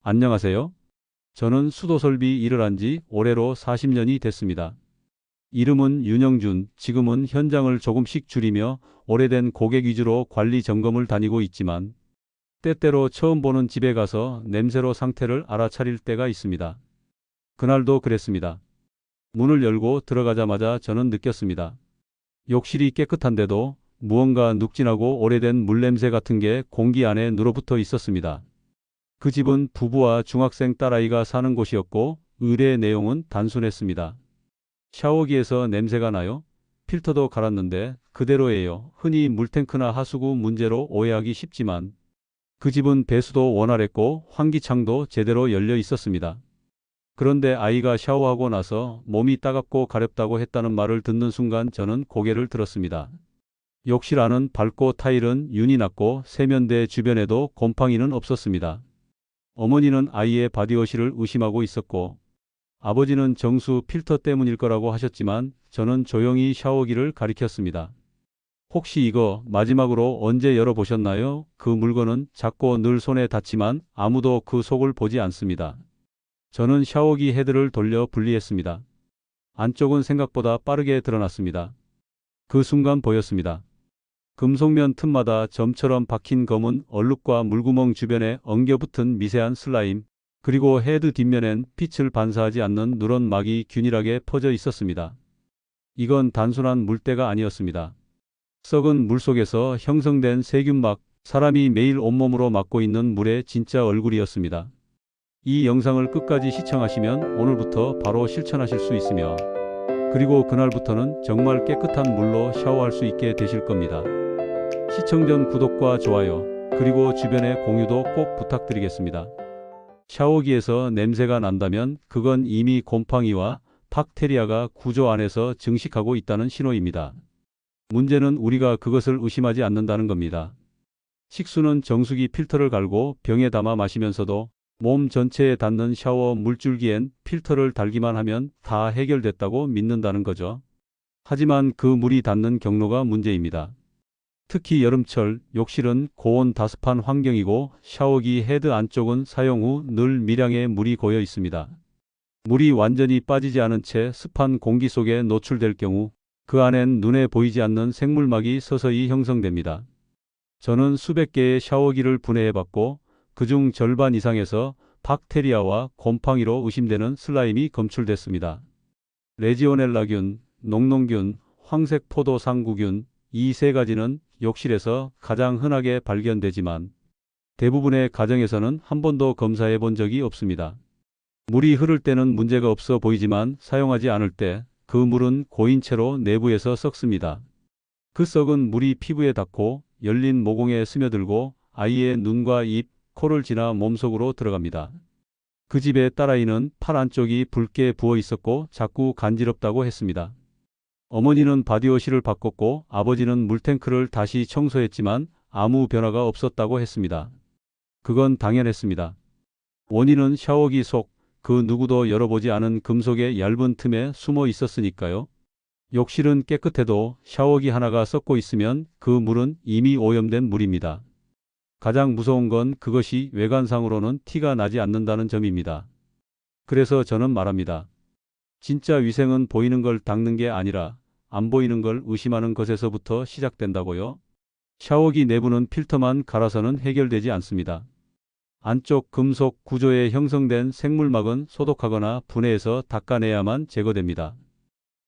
안녕하세요. 저는 수도설비 일을 한 지 올해로 40년이 됐습니다. 이름은 윤영준, 지금은 현장을 조금씩 줄이며 오래된 고객 위주로 관리 점검을 다니고 있지만 때때로 처음 보는 집에 가서 냄새로 상태를 알아차릴 때가 있습니다. 그날도 그랬습니다. 문을 열고 들어가자마자 저는 느꼈습니다. 욕실이 깨끗한데도 무언가 눅진하고 오래된 물냄새 같은 게 공기 안에 눌어붙어 있었습니다. 그 집은 부부와 중학생 딸아이가 사는 곳이었고 의뢰의 내용은 단순했습니다. 샤워기에서 냄새가 나요? 필터도 갈았는데 그대로예요. 흔히 물탱크나 하수구 문제로 오해하기 쉽지만 그 집은 배수도 원활했고 환기창도 제대로 열려 있었습니다. 그런데 아이가 샤워하고 나서 몸이 따갑고 가렵다고 했다는 말을 듣는 순간 저는 고개를 들었습니다. 욕실 안은 밝고 타일은 윤이 났고 세면대 주변에도 곰팡이는 없었습니다. 어머니는 아이의 바디워시를 의심하고 있었고 아버지는 정수 필터 때문일 거라고 하셨지만 저는 조용히 샤워기를 가리켰습니다. 혹시 이거 마지막으로 언제 열어보셨나요? 그 물건은 작고 늘 손에 닿지만 아무도 그 속을 보지 않습니다. 저는 샤워기 헤드를 돌려 분리했습니다. 안쪽은 생각보다 빠르게 드러났습니다. 그 순간 보였습니다. 금속면 틈마다 점처럼 박힌 검은 얼룩과 물구멍 주변에 엉겨붙은 미세한 슬라임, 그리고 헤드 뒷면엔 빛을 반사하지 않는 누런 막이 균일하게 퍼져 있었습니다. 이건 단순한 물때가 아니었습니다. 썩은 물 속에서 형성된 세균막, 사람이 매일 온몸으로 맞고 있는 물의 진짜 얼굴이었습니다. 이 영상을 끝까지 시청하시면 오늘부터 바로 실천하실 수 있으며 그리고 그날부터는 정말 깨끗한 물로 샤워할 수 있게 되실 겁니다. 시청 전 구독과 좋아요, 그리고 주변에 공유도 꼭 부탁드리겠습니다. 샤워기에서 냄새가 난다면 그건 이미 곰팡이와 박테리아가 구조 안에서 증식하고 있다는 신호입니다. 문제는 우리가 그것을 의심하지 않는다는 겁니다. 식수는 정수기 필터를 갈고 병에 담아 마시면서도 몸 전체에 닿는 샤워 물줄기엔 필터를 달기만 하면 다 해결됐다고 믿는다는 거죠. 하지만 그 물이 닿는 경로가 문제입니다. 특히 여름철 욕실은 고온 다습한 환경이고 샤워기 헤드 안쪽은 사용 후 늘 미량의 물이 고여 있습니다. 물이 완전히 빠지지 않은 채 습한 공기 속에 노출될 경우 그 안엔 눈에 보이지 않는 생물막이 서서히 형성됩니다. 저는 수백 개의 샤워기를 분해해봤고 그중 절반 이상에서 박테리아와 곰팡이로 의심되는 슬라임이 검출됐습니다. 레지오넬라균, 녹농균, 황색 포도 상구균, 이 세 가지는 욕실에서 가장 흔하게 발견되지만 대부분의 가정에서는 한 번도 검사해 본 적이 없습니다. 물이 흐를 때는 문제가 없어 보이지만 사용하지 않을 때 그 물은 고인 채로 내부에서 썩습니다. 그 썩은 물이 피부에 닿고 열린 모공에 스며들고 아이의 눈과 입, 코를 지나 몸속으로 들어갑니다. 그 집의 딸아이는 팔 안쪽이 붉게 부어 있었고 자꾸 간지럽다고 했습니다. 어머니는 바디워시를 바꿨고 아버지는 물탱크를 다시 청소했지만 아무 변화가 없었다고 했습니다. 그건 당연했습니다. 원인은 샤워기 속 그 누구도 열어보지 않은 금속의 얇은 틈에 숨어 있었으니까요. 욕실은 깨끗해도 샤워기 하나가 썩고 있으면 그 물은 이미 오염된 물입니다. 가장 무서운 건 그것이 외관상으로는 티가 나지 않는다는 점입니다. 그래서 저는 말합니다. 진짜 위생은 보이는 걸 닦는 게 아니라 안 보이는 걸 의심하는 것에서부터 시작된다고요. 샤워기 내부는 필터만 갈아서는 해결되지 않습니다. 안쪽 금속 구조에 형성된 생물막은 소독하거나 분해해서 닦아내야만 제거됩니다.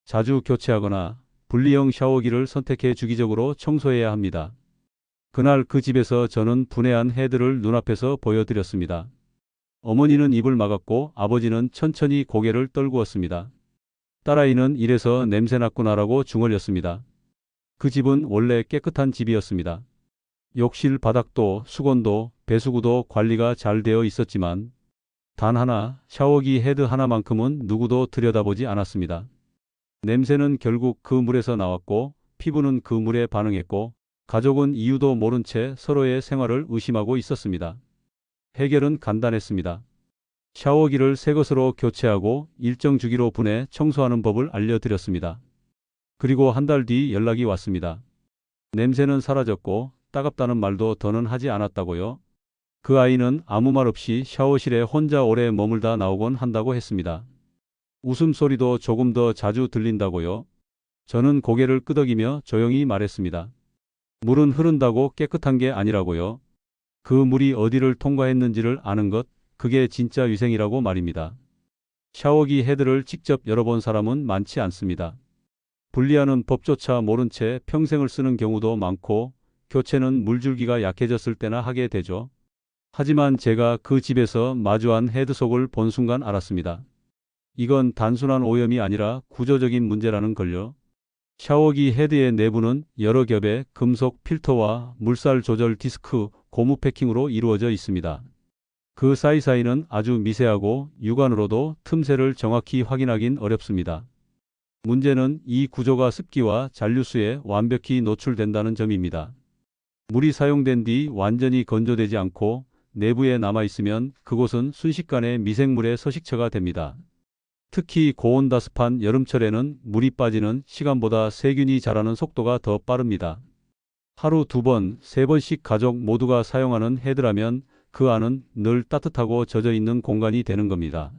자주 교체하거나 분리형 샤워기를 선택해 주기적으로 청소해야 합니다. 그날 그 집에서 저는 분해한 헤드를 눈앞에서 보여드렸습니다. 어머니는 입을 막았고 아버지는 천천히 고개를 떨구었습니다. 딸아이는 이래서 냄새났구나라고 중얼렸습니다. 그 집은 원래 깨끗한 집이었습니다. 욕실 바닥도 수건도 배수구도 관리가 잘 되어 있었지만 단 하나 샤워기 헤드 하나만큼은 누구도 들여다보지 않았습니다. 냄새는 결국 그 물에서 나왔고 피부는 그 물에 반응했고 가족은 이유도 모른 채 서로의 생활을 의심하고 있었습니다. 해결은 간단했습니다. 샤워기를 새 것으로 교체하고 일정 주기로 분해 청소하는 법을 알려드렸습니다. 그리고 한 달 뒤 연락이 왔습니다. 냄새는 사라졌고 따갑다는 말도 더는 하지 않았다고요. 그 아이는 아무 말 없이 샤워실에 혼자 오래 머물다 나오곤 한다고 했습니다. 웃음소리도 조금 더 자주 들린다고요? 저는 고개를 끄덕이며 조용히 말했습니다. 물은 흐른다고 깨끗한 게 아니라고요. 그 물이 어디를 통과했는지를 아는 것, 그게 진짜 위생이라고 말입니다. 샤워기 헤드를 직접 열어본 사람은 많지 않습니다. 분리하는 법조차 모른 채 평생을 쓰는 경우도 많고, 교체는 물줄기가 약해졌을 때나 하게 되죠. 하지만 제가 그 집에서 마주한 헤드 속을 본 순간 알았습니다. 이건 단순한 오염이 아니라 구조적인 문제라는 걸요. 샤워기 헤드의 내부는 여러 겹의 금속 필터와 물살 조절 디스크, 고무 패킹으로 이루어져 있습니다. 그 사이사이는 아주 미세하고 육안으로도 틈새를 정확히 확인하긴 어렵습니다. 문제는 이 구조가 습기와 잔류수에 완벽히 노출된다는 점입니다. 물이 사용된 뒤 완전히 건조되지 않고 내부에 남아있으면 그곳은 순식간에 미생물의 서식처가 됩니다. 특히 고온다습한 여름철에는 물이 빠지는 시간보다 세균이 자라는 속도가 더 빠릅니다. 하루 2번, 3번씩 가족 모두가 사용하는 헤드라면 그 안은 늘 따뜻하고 젖어 있는 공간이 되는 겁니다.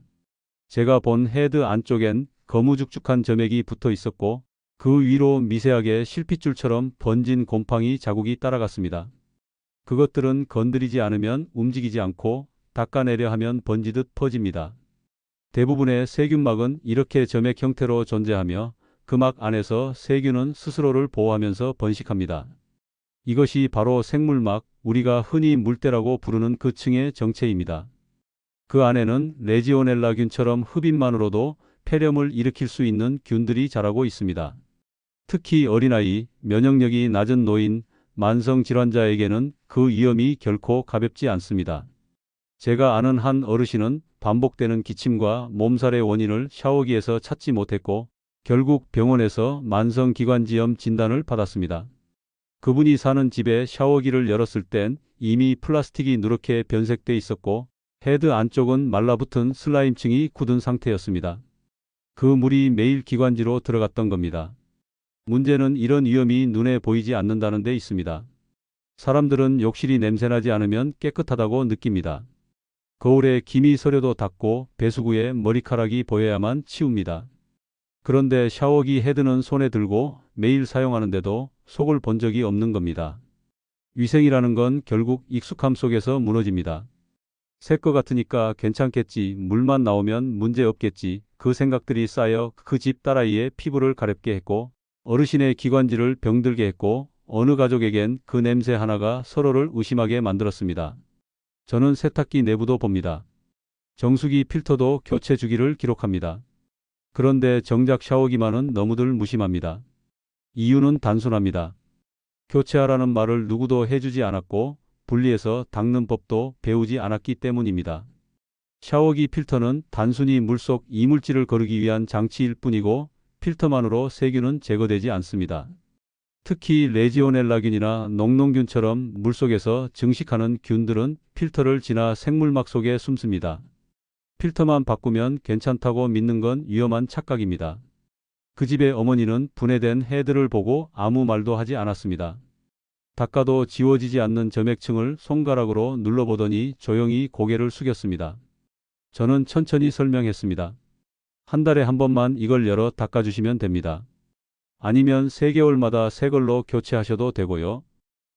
제가 본 헤드 안쪽엔 거무죽죽한 점액이 붙어 있었고 그 위로 미세하게 실핏줄처럼 번진 곰팡이 자국이 따라갔습니다. 그것들은 건드리지 않으면 움직이지 않고 닦아내려 하면 번지듯 퍼집니다. 대부분의 세균막은 이렇게 점액 형태로 존재하며 그 막 안에서 세균은 스스로를 보호하면서 번식합니다. 이것이 바로 생물막, 우리가 흔히 물때라고 부르는 그 층의 정체입니다. 그 안에는 레지오넬라균처럼 흡입만으로도 폐렴을 일으킬 수 있는 균들이 자라고 있습니다. 특히 어린아이, 면역력이 낮은 노인, 만성질환자에게는 그 위험이 결코 가볍지 않습니다. 제가 아는 한 어르신은 반복되는 기침과 몸살의 원인을 샤워기에서 찾지 못했고 결국 병원에서 만성기관지염 진단을 받았습니다. 그분이 사는 집에 샤워기를 열었을 땐 이미 플라스틱이 누렇게 변색돼 있었고 헤드 안쪽은 말라붙은 슬라임층이 굳은 상태였습니다. 그 물이 매일 기관지로 들어갔던 겁니다. 문제는 이런 위험이 눈에 보이지 않는다는 데 있습니다. 사람들은 욕실이 냄새나지 않으면 깨끗하다고 느낍니다. 거울에 김이 서려도 닦고 배수구에 머리카락이 보여야만 치웁니다. 그런데 샤워기 헤드는 손에 들고 매일 사용하는데도 속을 본 적이 없는 겁니다. 위생이라는 건 결국 익숙함 속에서 무너집니다. 새 거 같으니까 괜찮겠지, 물만 나오면 문제 없겠지, 그 생각들이 쌓여 그 집 딸아이의 피부를 가렵게 했고 어르신의 기관지를 병들게 했고 어느 가족에겐 그 냄새 하나가 서로를 의심하게 만들었습니다. 저는 세탁기 내부도 봅니다. 정수기 필터도 교체 주기를 기록합니다. 그런데 정작 샤워기만은 너무들 무심합니다. 이유는 단순합니다. 교체하라는 말을 누구도 해주지 않았고 분리해서 닦는 법도 배우지 않았기 때문입니다. 샤워기 필터는 단순히 물속 이물질을 거르기 위한 장치일 뿐이고 필터만으로 세균은 제거되지 않습니다. 특히 레지오넬라균이나 녹농균처럼 물속에서 증식하는 균들은 필터를 지나 생물막 속에 숨습니다. 필터만 바꾸면 괜찮다고 믿는 건 위험한 착각입니다. 그 집의 어머니는 분해된 헤드를 보고 아무 말도 하지 않았습니다. 닦아도 지워지지 않는 점액층을 손가락으로 눌러보더니 조용히 고개를 숙였습니다. 저는 천천히 설명했습니다. 한 달에 한 번만 이걸 열어 닦아주시면 됩니다. 아니면 3개월마다 새 걸로 교체하셔도 되고요.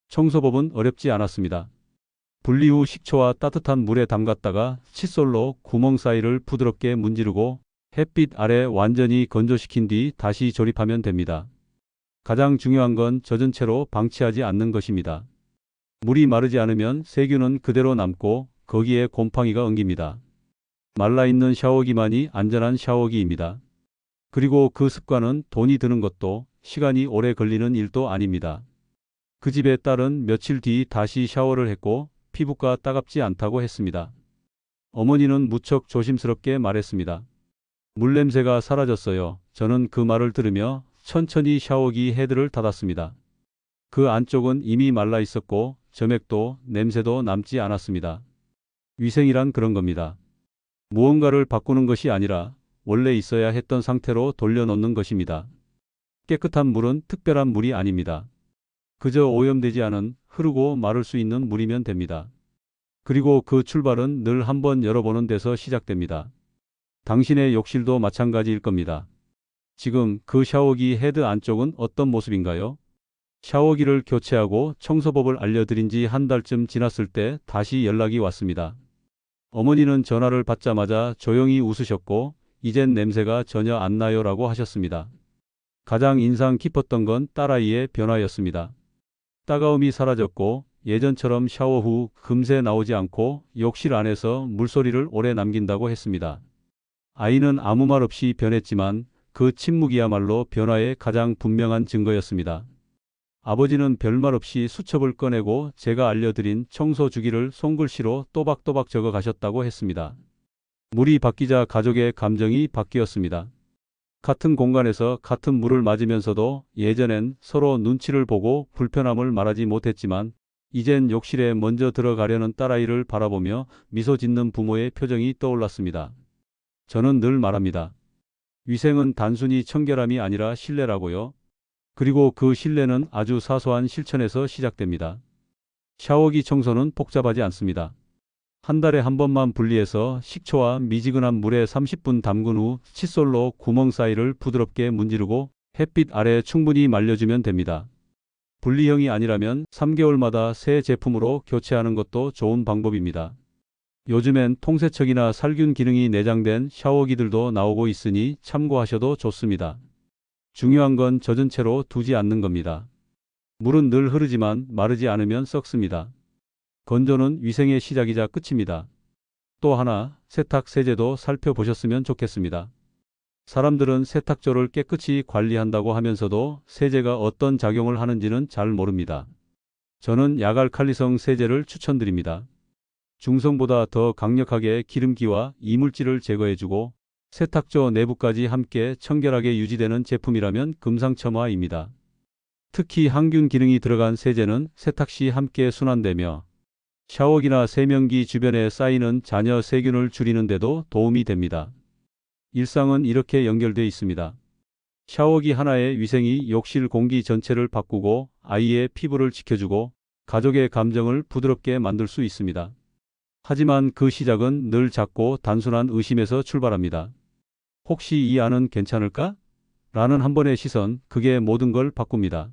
청소법은 어렵지 않았습니다. 분리 후 식초와 따뜻한 물에 담갔다가 칫솔로 구멍 사이를 부드럽게 문지르고 햇빛 아래 완전히 건조시킨 뒤 다시 조립하면 됩니다. 가장 중요한 건 젖은 채로 방치하지 않는 것입니다. 물이 마르지 않으면 세균은 그대로 남고 거기에 곰팡이가 엉깁니다. 말라있는 샤워기만이 안전한 샤워기입니다. 그리고 그 습관은 돈이 드는 것도 시간이 오래 걸리는 일도 아닙니다. 그 집의 딸은 며칠 뒤 다시 샤워를 했고 피부가 따갑지 않다고 했습니다. 어머니는 무척 조심스럽게 말했습니다. 물냄새가 사라졌어요. 저는 그 말을 들으며 천천히 샤워기 헤드를 닫았습니다. 그 안쪽은 이미 말라 있었고 점액도 냄새도 남지 않았습니다. 위생이란 그런 겁니다. 무언가를 바꾸는 것이 아니라 원래 있어야 했던 상태로 돌려놓는 것입니다. 깨끗한 물은 특별한 물이 아닙니다. 그저 오염되지 않은 흐르고 마를 수 있는 물이면 됩니다. 그리고 그 출발은 늘 한번 열어보는 데서 시작됩니다. 당신의 욕실도 마찬가지일 겁니다. 지금 그 샤워기 헤드 안쪽은 어떤 모습인가요? 샤워기를 교체하고 청소법을 알려드린 지 한 달쯤 지났을 때 다시 연락이 왔습니다. 어머니는 전화를 받자마자 조용히 웃으셨고 이젠 냄새가 전혀 안 나요라고 하셨습니다. 가장 인상 깊었던 건 딸아이의 변화였습니다. 따가움이 사라졌고 예전처럼 샤워 후 금세 나오지 않고 욕실 안에서 물소리를 오래 남긴다고 했습니다. 아이는 아무 말 없이 변했지만 그 침묵이야말로 변화의 가장 분명한 증거였습니다. 아버지는 별말 없이 수첩을 꺼내고 제가 알려드린 청소 주기를 손글씨로 또박또박 적어 가셨다고 했습니다. 물이 바뀌자 가족의 감정이 바뀌었습니다. 같은 공간에서 같은 물을 맞으면서도 예전엔 서로 눈치를 보고 불편함을 말하지 못했지만 이젠 욕실에 먼저 들어가려는 딸아이를 바라보며 미소 짓는 부모의 표정이 떠올랐습니다. 저는 늘 말합니다. 위생은 단순히 청결함이 아니라 신뢰라고요. 그리고 그 신뢰는 아주 사소한 실천에서 시작됩니다. 샤워기 청소는 복잡하지 않습니다. 한 달에 한 번만 분리해서 식초와 미지근한 물에 30분 담근 후 칫솔로 구멍 사이를 부드럽게 문지르고 햇빛 아래 충분히 말려주면 됩니다. 분리형이 아니라면 3개월마다 새 제품으로 교체하는 것도 좋은 방법입니다. 요즘엔 통세척이나 살균 기능이 내장된 샤워기들도 나오고 있으니 참고하셔도 좋습니다. 중요한 건 젖은 채로 두지 않는 겁니다. 물은 늘 흐르지만 마르지 않으면 썩습니다. 건조는 위생의 시작이자 끝입니다. 또 하나, 세탁 세제도 살펴보셨으면 좋겠습니다. 사람들은 세탁조를 깨끗이 관리한다고 하면서도 세제가 어떤 작용을 하는지는 잘 모릅니다. 저는 야갈칼리성 세제를 추천드립니다. 중성보다 더 강력하게 기름기와 이물질을 제거해주고 세탁조 내부까지 함께 청결하게 유지되는 제품이라면 금상첨화입니다. 특히 항균 기능이 들어간 세제는 세탁 시 함께 순환되며 샤워기나 세면기 주변에 쌓이는 잔여 세균을 줄이는 데도 도움이 됩니다. 일상은 이렇게 연결되어 있습니다. 샤워기 하나의 위생이 욕실 공기 전체를 바꾸고 아이의 피부를 지켜주고 가족의 감정을 부드럽게 만들 수 있습니다. 하지만 그 시작은 늘 작고 단순한 의심에서 출발합니다. 혹시 이 안은 괜찮을까? 라는 한 번의 시선, 그게 모든 걸 바꿉니다.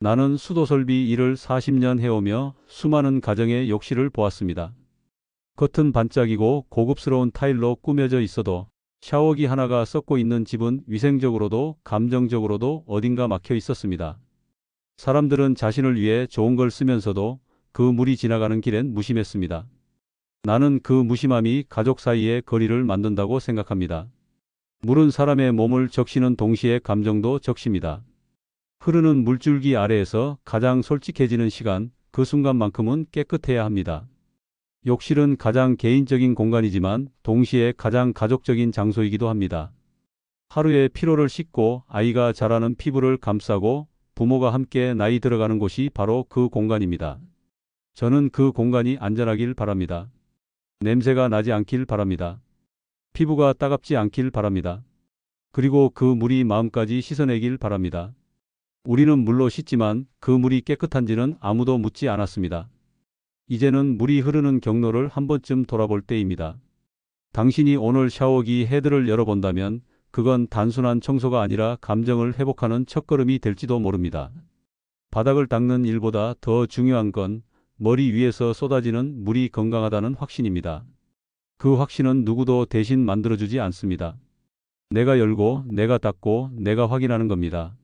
나는 수도설비 일을 40년 해오며 수많은 가정의 욕실을 보았습니다. 겉은 반짝이고 고급스러운 타일로 꾸며져 있어도 샤워기 하나가 썩고 있는 집은 위생적으로도 감정적으로도 어딘가 막혀 있었습니다. 사람들은 자신을 위해 좋은 걸 쓰면서도 그 물이 지나가는 길엔 무심했습니다. 나는 그 무심함이 가족 사이의 거리를 만든다고 생각합니다. 물은 사람의 몸을 적시는 동시에 감정도 적십니다. 흐르는 물줄기 아래에서 가장 솔직해지는 시간, 그 순간만큼은 깨끗해야 합니다. 욕실은 가장 개인적인 공간이지만 동시에 가장 가족적인 장소이기도 합니다. 하루의 피로를 씻고 아이가 자라는 피부를 감싸고 부모가 함께 나이 들어가는 곳이 바로 그 공간입니다. 저는 그 공간이 안전하길 바랍니다. 냄새가 나지 않길 바랍니다. 피부가 따갑지 않길 바랍니다. 그리고 그 물이 마음까지 씻어내길 바랍니다. 우리는 물로 씻지만 그 물이 깨끗한지는 아무도 묻지 않았습니다. 이제는 물이 흐르는 경로를 한 번쯤 돌아볼 때입니다. 당신이 오늘 샤워기 헤드를 열어본다면 그건 단순한 청소가 아니라 감정을 회복하는 첫걸음이 될지도 모릅니다. 바닥을 닦는 일보다 더 중요한 건 머리 위에서 쏟아지는 물이 건강하다는 확신입니다. 그 확신은 누구도 대신 만들어주지 않습니다. 내가 열고, 내가 닦고, 내가 확인하는 겁니다.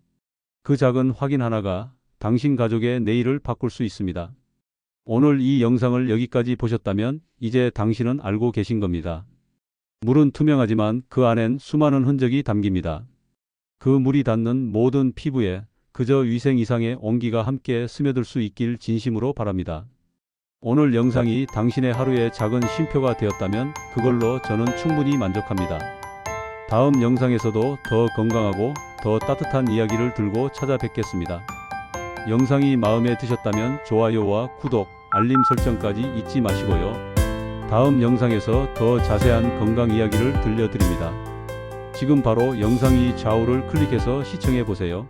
그 작은 확인 하나가 당신 가족의 내일을 바꿀 수 있습니다. 오늘 이 영상을 여기까지 보셨다면 이제 당신은 알고 계신 겁니다. 물은 투명하지만 그 안엔 수많은 흔적이 담깁니다. 그 물이 닿는 모든 피부에 그저 위생 이상의 온기가 함께 스며들 수 있길 진심으로 바랍니다. 오늘 영상이 당신의 하루의 작은 쉼표가 되었다면 그걸로 저는 충분히 만족합니다. 다음 영상에서도 더 건강하고 더 따뜻한 이야기를 들고 찾아뵙겠습니다. 영상이 마음에 드셨다면 좋아요와 구독, 알림 설정까지 잊지 마시고요. 다음 영상에서 더 자세한 건강 이야기를 들려드립니다. 지금 바로 영상 위 좌우를 클릭해서 시청해 보세요.